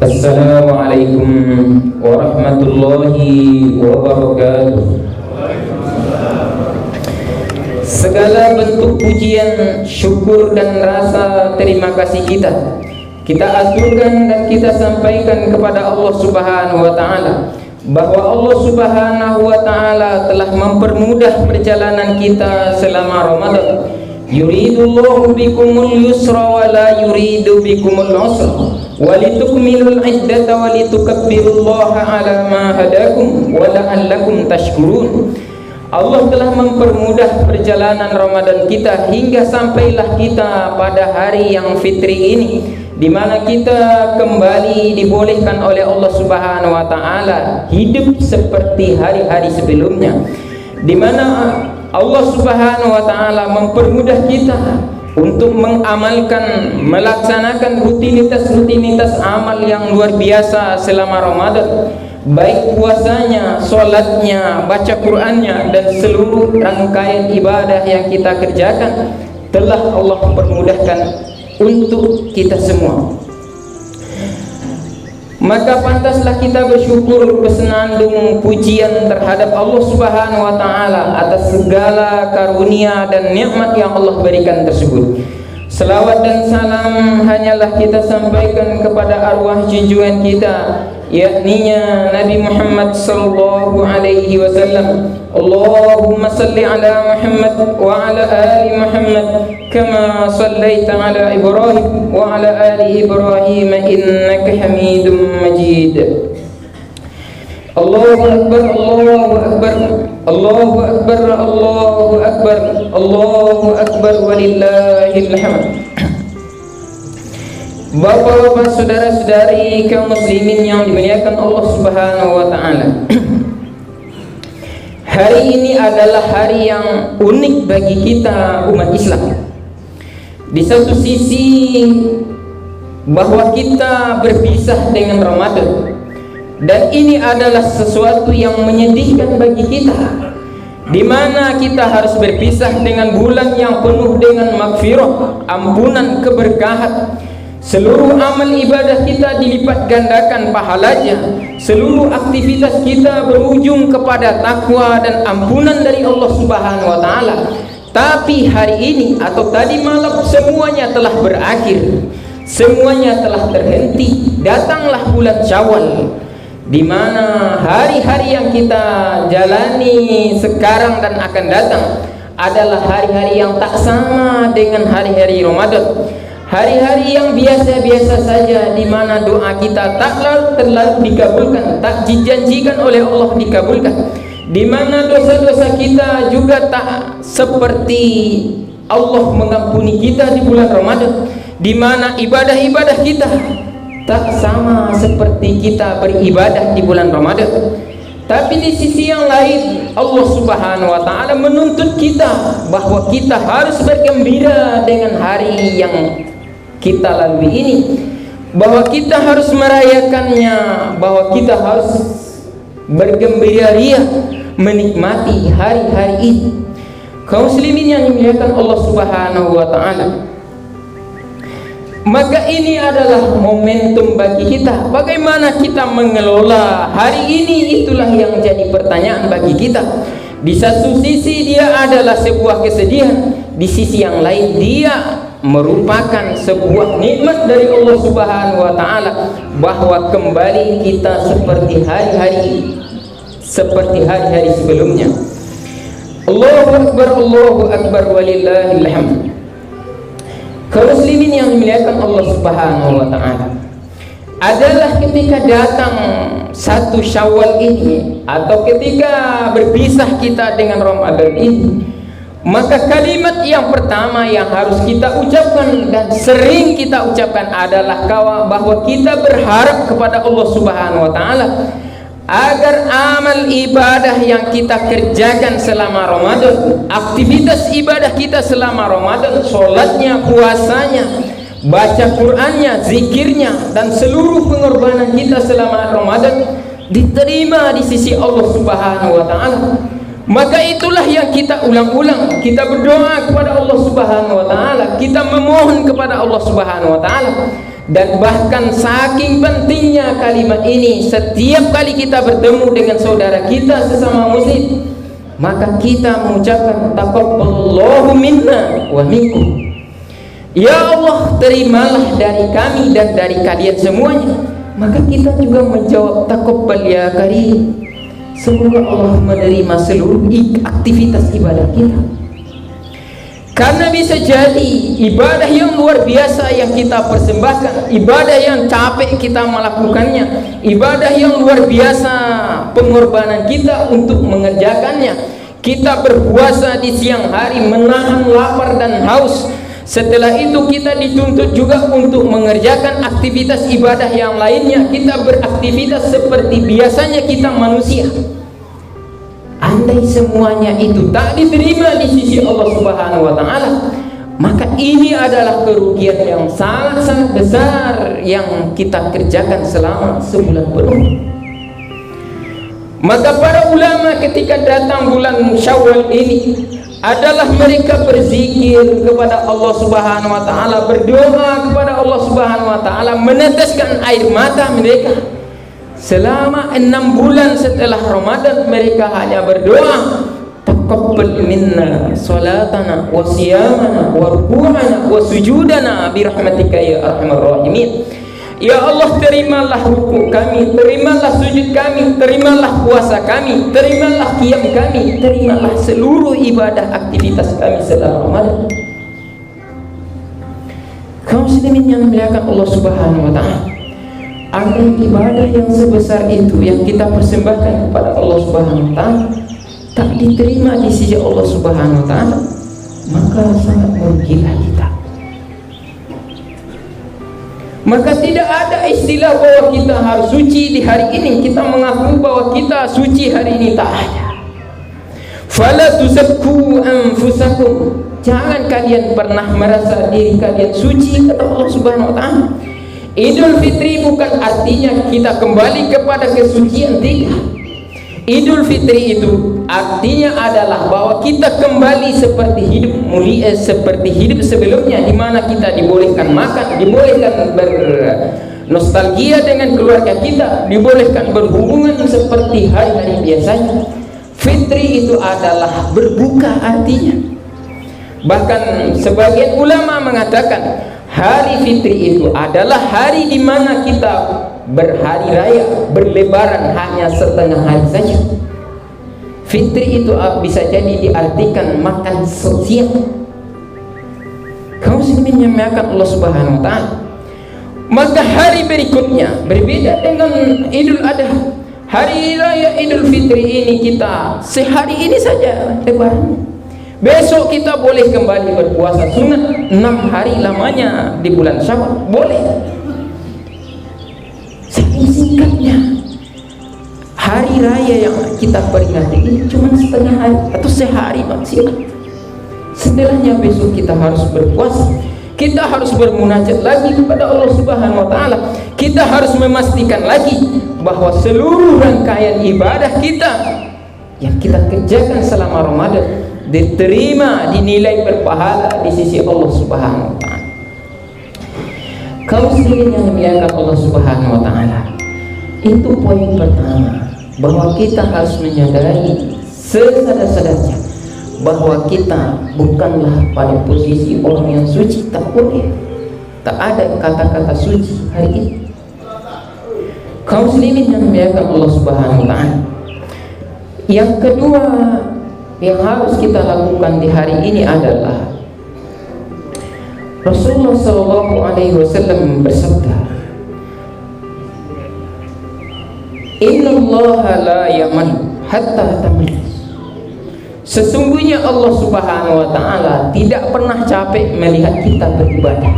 Assalamualaikum warahmatullahi wabarakatuh. Segala bentuk pujian, syukur dan rasa terima kasih kita aturkan dan kita sampaikan kepada Allah Subhanahu wa taala, bahwa Allah Subhanahu wa taala telah mempermudah perjalanan kita selama Ramadan. Yuridullahu bikumul yusra wa la yuridu bikumul usra wa litukmilul iddata wa litukabbirullaha ala ma hadakum wa la'allakum tashkurun. Allah telah mempermudah perjalanan Ramadan kita hingga sampailah kita pada hari yang fitri ini, di mana kita kembali dibolehkan oleh Allah Subhanahu wa taala hidup seperti hari-hari sebelumnya, di mana Allah Subhanahu wa taala mempermudah kita untuk mengamalkan, melaksanakan rutinitas amal yang luar biasa selama Ramadan, baik puasanya, sholatnya, baca Qur'annya, dan seluruh rangkaian ibadah yang kita kerjakan telah Allah permudahkan untuk kita semua. Maka pantaslah kita bersyukur, bersenandung pujian terhadap Allah Subhanahu wa taala atas segala karunia dan nikmat yang Allah berikan tersebut. Selawat dan salam hanyalah kita sampaikan kepada arwah junjungan kita, yakninya Nabi Muhammad sallallahu alaihi wasallam. Allahumma salli ala Muhammad wa ala ali Muhammad kama sallaita ala Ibrahim wa ala ali Ibrahim innaka Hamidum Majid. Allahu akbar, Allahu akbar, Allahu akbar, Allahu akbar, Allahu akbar walillahil hamd. Bapak-bapak, saudara-saudari kaum muslimin yang dimuliakan Allah Subhanahu wa taala. Hari ini adalah hari yang unik bagi kita umat Islam. Di satu sisi bahwa kita berpisah dengan Ramadan, dan ini adalah sesuatu yang menyedihkan bagi kita, di mana kita harus berpisah dengan bulan yang penuh dengan magfirah, ampunan, keberkahan. Seluruh amal ibadah kita dilipat gandakan pahalanya. Seluruh aktivitas kita berujung kepada takwa dan ampunan dari Allah Subhanahu wa taala. Tapi hari ini atau tadi malam semuanya telah berakhir. Semuanya telah terhenti. Datanglah bulan Syawal, di mana hari-hari yang kita jalani sekarang dan akan datang adalah hari-hari yang tak sama dengan hari-hari Ramadan. Hari-hari yang biasa-biasa saja, di mana doa kita tak terlalu dikabulkan, tak dijanjikan oleh Allah dikabulkan, di mana dosa-dosa kita juga tak seperti Allah mengampuni kita di bulan Ramadan, di mana ibadah-ibadah kita tak sama seperti kita beribadah di bulan Ramadan. Tapi di sisi yang lain, Allah Subhanahu wa taala menuntut kita bahwa kita harus bergembira dengan hari yang kita lalui ini, bahwa kita harus merayakannya, bahwa kita harus bergembira ria menikmati hari-hari ini. Kaum muslimin yang dimuliakan Allah Subhanahu wa taala, maka ini adalah momentum bagi kita. Bagaimana kita mengelola hari ini, itulah yang jadi pertanyaan bagi kita. Di satu sisi dia adalah sebuah kesedihan, di sisi yang lain dia merupakan sebuah nikmat dari Allah Subhanahu wa taala, bahwa kembali kita seperti hari-hari sebelumnya. Allahu akbar, Allahu akbar walillahil hamd. Kaum muslimin yang dimuliakan Allah Subhanahu wa taala, adalah ketika datang satu Syawal ini atau ketika berpisah kita dengan Ramadan ini, maka kalimat yang pertama yang harus kita ucapkan dan sering kita ucapkan adalah bahwa kita berharap kepada Allah Subhanahu wa taala agar amal ibadah yang kita kerjakan selama Ramadan, aktivitas ibadah kita selama Ramadan, sholatnya, puasanya, baca Qur'annya, zikirnya, dan seluruh pengorbanan kita selama Ramadan diterima di sisi Allah Subhanahu wa taala. Maka itulah yang kita ulang-ulang. Kita berdoa kepada Allah Subhanahu wa taala, kita memohon kepada Allah Subhanahu wa taala. Dan bahkan saking pentingnya kalimat ini, setiap kali kita bertemu dengan saudara kita sesama muslim, maka kita mengucapkan taqabbalallahu minna wa minkum. Ya Allah, terimalah dari kami dan dari kalian semuanya. Maka kita juga menjawab taqabbal ya karim. Semoga Allah menerima seluruh aktivitas ibadah kita. Karena bisa jadi ibadah yang luar biasa yang kita persembahkan, ibadah yang capek kita melakukannya, ibadah yang luar biasa pengorbanan kita untuk mengerjakannya. Kita berpuasa di siang hari menahan lapar dan haus. Setelah itu kita dituntut juga untuk mengerjakan aktivitas ibadah yang lainnya. Kita beraktivitas seperti biasanya kita manusia. Andai semuanya itu tak diterima di sisi Allah Subhanahu wa taala, maka ini adalah kerugian yang sangat-sangat besar yang kita kerjakan selama sebulan penuh. Maka para ulama ketika datang bulan Syawal ini adalah mereka berzikir kepada Allah Subhanahu wa taala, berdoa kepada Allah Subhanahu wa taala, meneteskan air mata mereka. Selama 6 bulan setelah Ramadan mereka hanya berdoa, taqabbal minna salatana wa siyamana wa ruku'ana wa sujudana bi rahmatika ya arhamar rahimin. Ya Allah, terimalah rukuk kami, terimalah sujud kami, terimalah puasa kami, terimalah qiyam kami, terimalah seluruh ibadah aktivitas kami selama Ramadan. Kaum muslimin yang dimuliakan Allah Subhanahu wa taala, ada ibadah yang sebesar itu yang kita persembahkan kepada Allah Subhanahu wa taala tak diterima di sisi Allah Subhanahu wa taala, maka sangat merugikan kita. Maka tidak ada istilah bahwa kita harus suci di hari ini. Kita mengaku bahwa kita suci hari ini, tak ada. Fala tuzakku anfusakum, jangan kalian pernah merasa diri kalian suci, kata Allah Subhanahu wa taala. Idul Fitri bukan artinya kita kembali kepada kesucian, tidak. Idul Fitri itu artinya adalah bahwa kita kembali seperti hidup mulia, seperti hidup sebelumnya, di mana kita dibolehkan makan, dibolehkan bernostalgia dengan keluarga kita, dibolehkan berhubungan seperti hari-hari biasanya. Fitri itu adalah berbuka artinya. Bahkan sebagian ulama mengatakan hari Fitri itu adalah hari di mana kita berhari raya, berlebaran hanya setengah hari saja. Fitri itu bisa jadi diartikan makan siang. Kaum muslimin yang dimuliakan Allah Subhanahu wa taala, maka hari berikutnya berbeda dengan Idul Adha. Hari raya Idul Fitri ini kita sehari ini saja lebaran. Besok kita boleh kembali berpuasa sunat 6 hari lamanya di bulan Syawal, boleh. Saking singkatnya hari raya yang kita peringati ini cuma setengah hari atau sehari maksimal. Setelahnya besok kita harus berpuasa, kita harus bermunajat lagi kepada Allah Subhanahu wa taala. Kita harus memastikan lagi bahwa seluruh rangkaian ibadah kita yang kita kerjakan selama Ramadan diterima, dinilai berpahala di sisi Allah Subhanahu wa taala. Kaum muslimin yang dimuliakan Allah Subhanahu wa taala, itu poin pertama, bahwa kita harus menyadari sesadar-sadarnya bahwa kita bukanlah pada posisi orang yang suci, tak boleh. Tak ada kata-kata suci hari ini. Kaum muslimin yang dimuliakan Allah Subhanahu wa taala, yang kedua yang harus kita lakukan di hari ini adalah Rasulullah SAW bersabda, Innallaha la yaman hatta tamal. Sesungguhnya Allah Subhanahu wa taala tidak pernah capek melihat kita beribadah.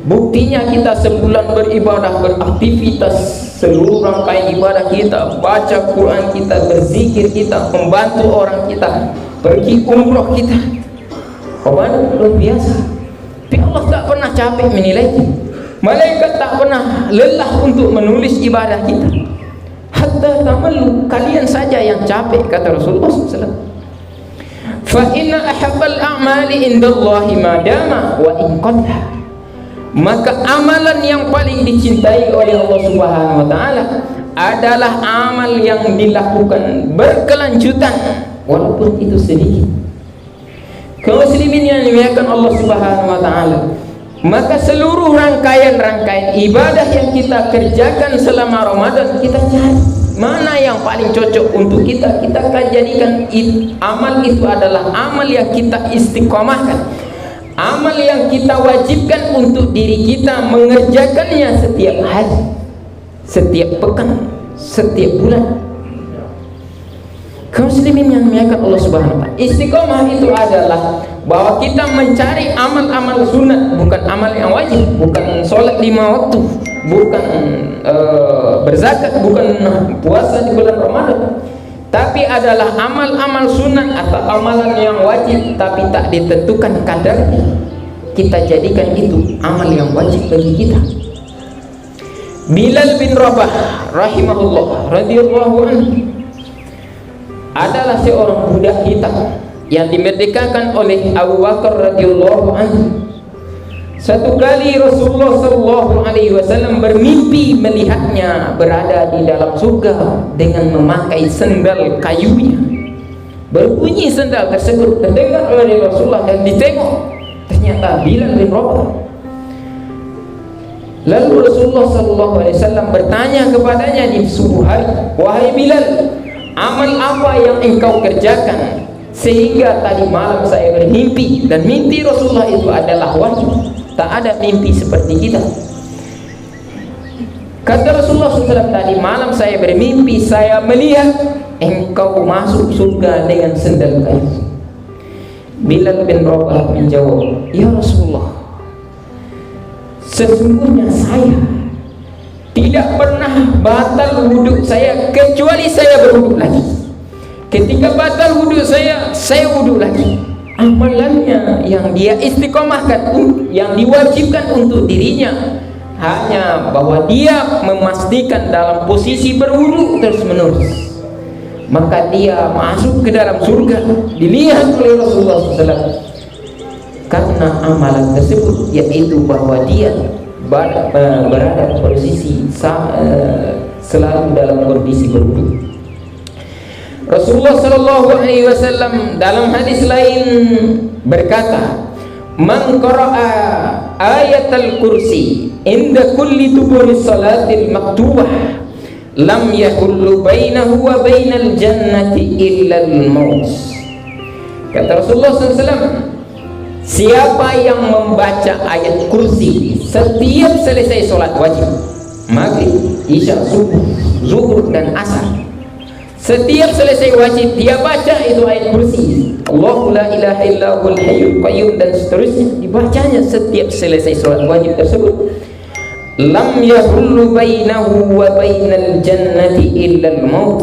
Buktinya kita sebulan beribadah, beraktivitas, seluruh rangkaian ibadah kita, baca Quran kita, berzikir kita, membantu orang kita, pergi umroh kita, luar biasa. Tapi Allah tak pernah capek menilai. Malaikat tak pernah lelah untuk menulis ibadah kita. hatta tamallu, kalian saja yang capek, kata Rasulullah SAW. Fa inna ahabbal a'mali indallahi ma dama wa in qalla. Maka amalan yang paling dicintai oleh Allah Subhanahu wa taala adalah amal yang dilakukan berkelanjutan walaupun itu sedikit. Kaum muslimin yang dimuliakan Allah Subhanahu wa taala, maka seluruh rangkaian-rangkaian ibadah yang kita kerjakan selama Ramadan, kita cari mana yang paling cocok untuk kita. Kita akan jadikan amal itu adalah amal yang kita istiqomahkan, amal yang kita wajibkan untuk diri kita mengerjakannya setiap hari, setiap pekan, setiap bulan. Kaum muslimin yang dimuliakan Allah Subhanahu wa taala, istiqomah itu adalah bahwa kita mencari amal-amal sunat, bukan amal yang wajib, bukan sholat 5 waktu, bukan berzakat, bukan puasa di bulan Ramadan, tapi adalah amal-amal sunat atau amalan yang wajib tapi tak ditentukan kadarnya. Kita jadikan itu amal yang wajib bagi kita. Bilal bin Rabah rahimahullah radhiyallahu anhu adalah seorang budak hitam yang dimerdekakan oleh Abu Bakar radhiyallahu anhu. Suatu kali Rasulullah sallallahu alaihi wasallam bermimpi melihatnya berada di dalam surga dengan memakai sendal kayunya. Berbunyi sendal tersebut terdengar oleh Rasulullah dan ditengok, ternyata Bilal bin Rabah. Lalu Rasulullah sallallahu alaihi wasallam bertanya kepadanya di subuh hari, "Wahai Bilal, amal apa yang engkau kerjakan sehingga tadi malam saya bermimpi?" Dan mimpi Rasulullah itu adalah wahyu, tak ada mimpi seperti kita. Kata Rasulullah SAW, tadi malam saya bermimpi, saya melihat engkau masuk surga dengan sendal kayu. Bilal bin Rabah menjawab, "Ya Rasulullah, sesungguhnya saya tidak pernah batal wudhu saya kecuali saya berwudhu lagi. Ketika batal wudhu saya wudhu lagi." Amalannya yang dia istiqomahkan, yang diwajibkan untuk dirinya hanya bahwa dia memastikan dalam posisi berwudhu terus-menerus, maka dia masuk ke dalam surga dilihat oleh Rasulullah SAW karena amalan tersebut, yaitu bahwa dia berada posisi selalu dalam kondisi berwudhu. Rasulullah sallallahu alaihi wasallam dalam hadis lain berkata, "Man qara'a ayatal kursi inda kulli duburi salatil maktubah lam yahullu bainahu wa bainal jannati illa al-maut." Kata Rasulullah SAW, siapa yang membaca ayat kursi setiap selesai sholat wajib, maghrib, isya, subuh, zuhur dan asar, setiap selesai wajib dia baca itu ayat kursi, Allahu la ilaha illa huwal hayyul qayyum, dan seterusnya dibacanya setiap selesai sholat wajib tersebut. Lam yahullu bainahu wa bainal jannati illal maut,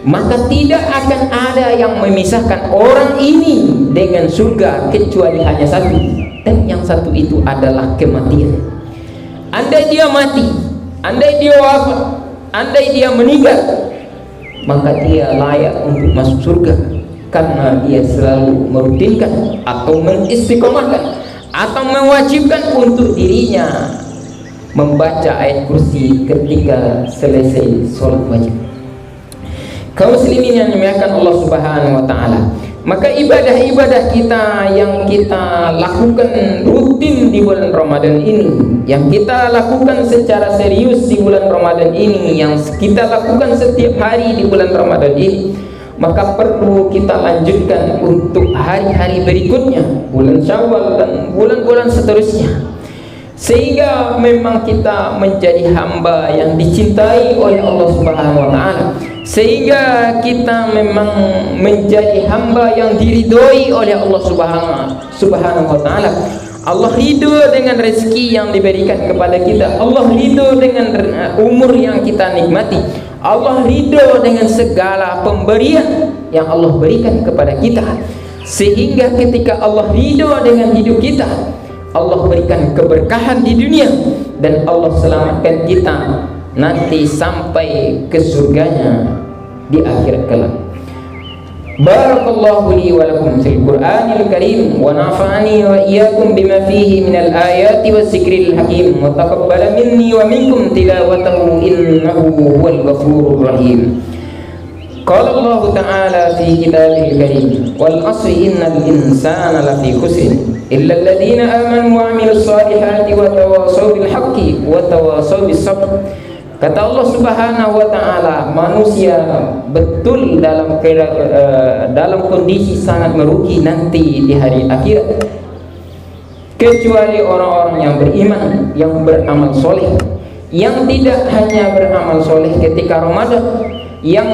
maka tidak akan ada yang memisahkan orang ini dengan surga kecuali hanya satu, dan yang satu itu adalah kematian. Andai dia mati, andai dia wafat, andai dia meninggal, maka dia layak untuk masuk surga karena dia selalu merutinkan atau mengistiqomahkan atau mewajibkan untuk dirinya membaca ayat kursi ketika selesai sholat wajib. Kaum muslimin yang dimuliakan Allah Subhanahu wa taala, maka ibadah-ibadah kita yang kita lakukan rutin di bulan Ramadan ini, yang kita lakukan secara serius di bulan Ramadan ini, yang kita lakukan setiap hari di bulan Ramadan ini, maka perlu kita lanjutkan untuk hari-hari berikutnya, bulan Syawal dan bulan-bulan seterusnya, sehingga memang kita menjadi hamba yang dicintai oleh Allah Subhanahu wa taala, sehingga kita memang menjadi hamba yang diridhoi oleh Allah Subhanahu wa taala. Allah ridho dengan rezeki yang diberikan kepada kita, Allah ridho dengan umur yang kita nikmati, Allah ridho dengan segala pemberian yang Allah berikan kepada kita, sehingga ketika Allah ridho dengan hidup kita, Allah berikan keberkahan di dunia dan Allah selamatkan kita nanti sampai ke surganya di akhirat kelak. Barakallahu li wa lakum fil Qur'anil Karim wa nafa'ani wa iyyakum bima fihi minal ayati was zikril hakim wa taqabbala minni wa minkum tilawatahu innahu huwal ghafurur rahim. Qala Allah Ta'ala fi kitabil karim wal 'asri innal insana lafi khusr illa alladhina amanu wa 'amilus solihati wa tawasaw bil haqqi wa tawasaw bis sabr. Kata Allah Subhanahu wa Ta'ala, manusia betul dalam kondisi sangat merugi nanti di hari akhirat, kecuali orang-orang yang beriman, yang beramal soleh, yang tidak hanya beramal soleh ketika Ramadan, yang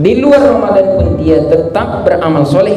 di luar Ramadan pun dia tetap beramal soleh.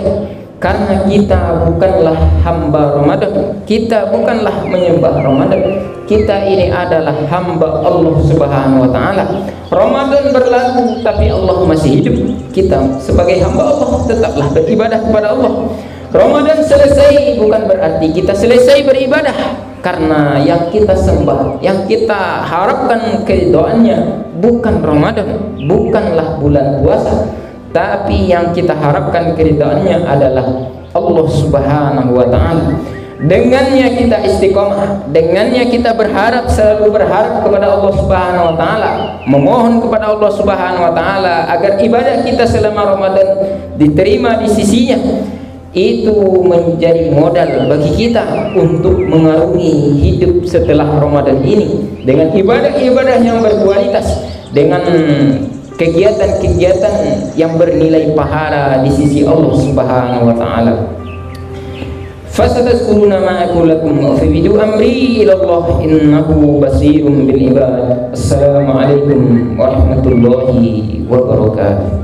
Karena kita bukanlah hamba Ramadan, kita bukanlah menyembah Ramadan, kita ini adalah hamba Allah Subhanahu wa Ta'ala. Ramadan berlalu tapi Allah masih hidup. Kita sebagai hamba Allah tetaplah beribadah kepada Allah. Ramadan selesai bukan berarti kita selesai beribadah, karena yang kita sembah, yang kita harapkan keridhaannya bukan Ramadan, bukanlah bulan puasa, tapi yang kita harapkan keridhaannya adalah Allah Subhanahu wa Ta'ala. Dengannya kita istiqomah, dengannya kita berharap, selalu berharap kepada Allah Subhanahu wa Ta'ala, memohon kepada Allah Subhanahu wa Ta'ala agar ibadah kita selama Ramadan diterima di sisinya. Itu menjadi modal bagi kita untuk mengarungi hidup setelah Ramadan ini dengan ibadah-ibadah yang berkualitas, dengan kegiatan-kegiatan yang bernilai pahala di sisi Allah Subhanahu wa Ta'ala. Fasatazkuruna ma aqulu lakum wa fawwidu amri ila Allah innahu basirun bil ibad. Assalamualaikum warahmatullahi wabarakatuh.